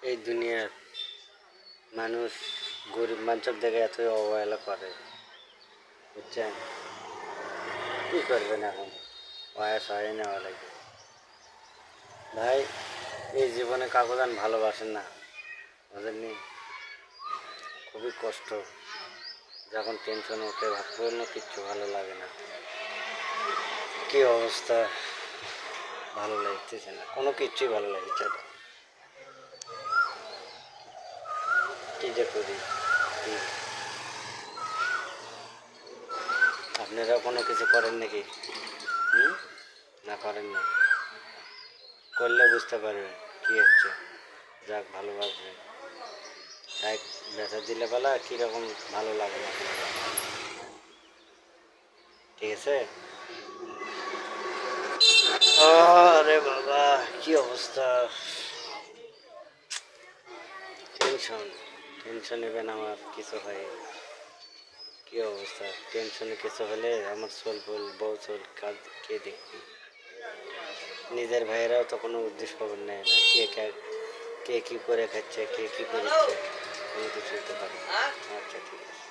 এই দুনিয়ার মানুষ গরিব মানুষের দেখে এত অবহেলা করে, বুঝছেন? কী করবেন এখন? বয়স হয় নেওয়া লাগে। ভাই, এই জীবনে কাকুদান ভালোবাসেন না, বুঝেননি? খুবই কষ্ট। যখন টেনশন ওঠে ভাবতে কিচ্ছু ভালো লাগে না। কী অবস্থা, ভালো লাগতেছে না, কোনো কিচ্ছুই ভালো লাগছে না। কী যে করি, আপনারা কোনো কিছু করেন নাকি? না করেন না? করলে বুঝতে পারবেন কী হচ্ছে। যাক, ভালোবাসবেন। এক ব্যথা দিলে বেলা কীরকম ভালো লাগে না, ঠিক আছে? আরে বাবা, কি অবস্থা! টেনশন, টেনশন নেবেন, আমার কিছু হয়। কি অবস্থা, টেনশনে কিছু হলে আমার সোল ফুল বউ সোল কাজ কে দেখবি? নিজের ভাইয়েরাও তো কোনো উদ্দেশ্য খবর নেয় না, কে কী করে খাচ্ছে, কে কী করছে, কোনো কিছুই তো পারে না। আচ্ছা, ঠিক আছে।